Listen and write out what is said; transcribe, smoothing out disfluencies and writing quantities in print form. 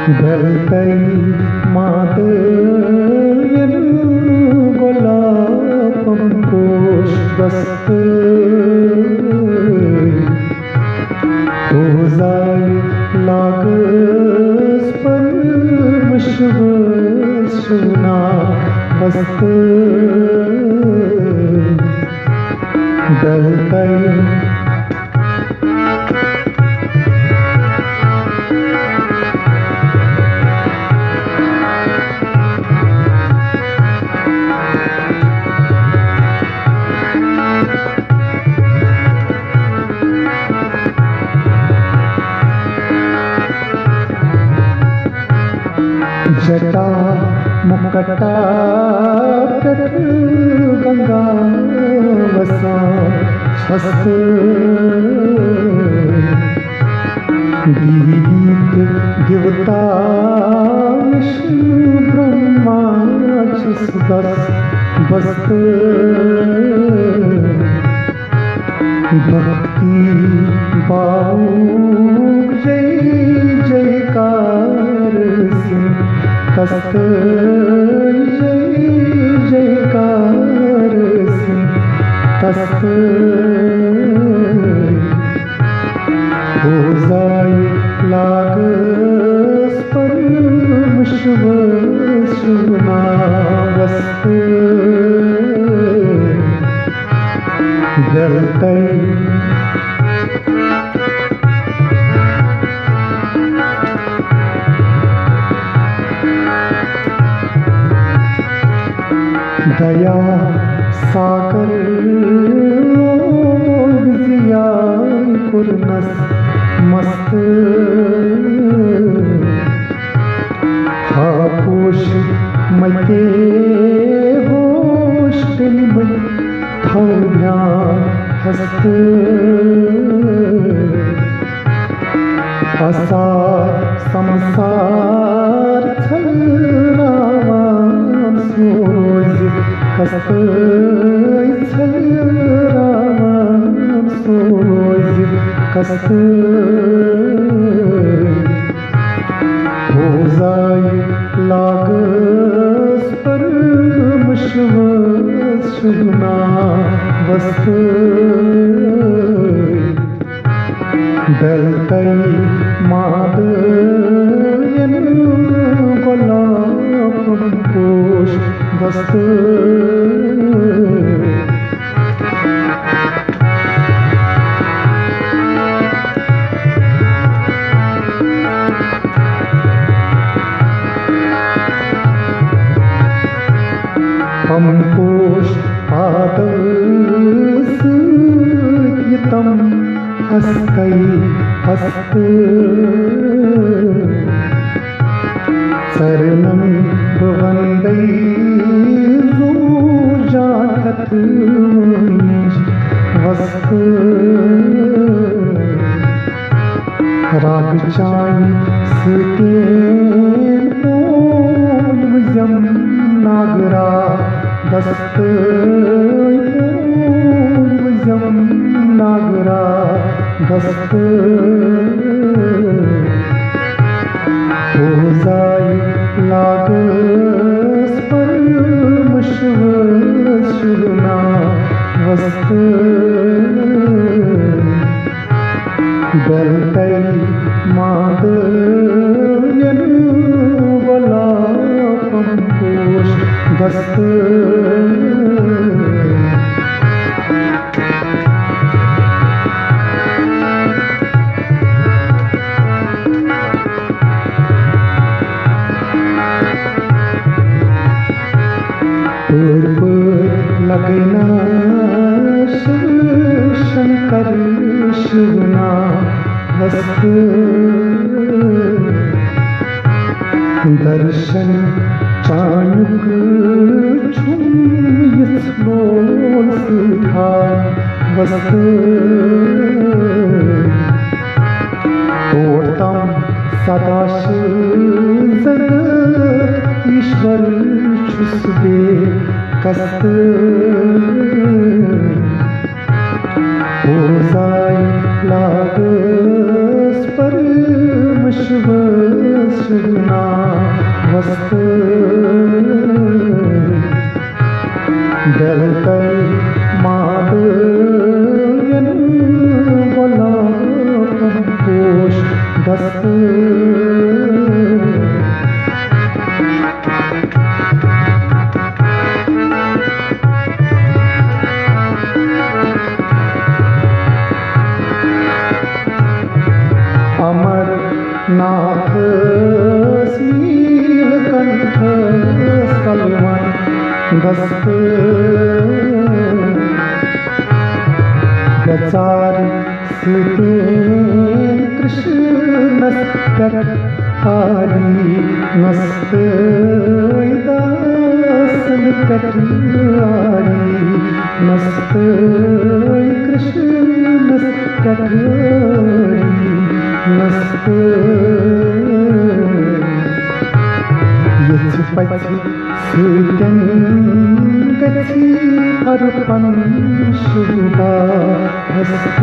ढलतई मातयन गोलापम पोष बस्त ओजाय लागस पर मशवशना बस्त ढलतई जटा मुकटा प्रत गंगा वसा छस्त गीत गिवता विष्णु ब्रह्मा छसदस बस्त भक्ति बाऊक जय जयकार तस्त जय जयकार तस्त ओजाय लागस पर मशवशना बस्त ढलतई दया सागर विजया कुर्नस मस्त हापुष मते होष्टल मत थौ ध्यान हस्त असार समसार छल राम सूरज कस्त छल राम सूरज कस्त ओजाय लागस पर मशवशना बस्त ढलतई मातयन गोलापम पोष बस्त हम पोष पादस यतम हस्तई हस्त शरणं वंदे जात वस्त रागचाई सके ओम नागरा दस्त ओम नागरा दस्त ओजाय लागस पर मशवशना बस्त ढलतई मातयन गोलापम पोष बस्त लगना शंकर शिवना बस्त दर्शन चाणुक छुमियत लोल सुधा बस्त ओतम सदाशिव जगत ईश्वर छुसबे कस्त ओजाय लागस पर मशवशना कृष्णा वस्त डलकर मादयन बोला पोष दस्त अमरनाथ नीलकंठ सलवन दस्त प्रचार सुते कृष्ण कटारी नस्त दासन कटारी नस्त कृष्ण कटारी नस्त यच पछि सुतन गछि अर्पण शुभा हस्त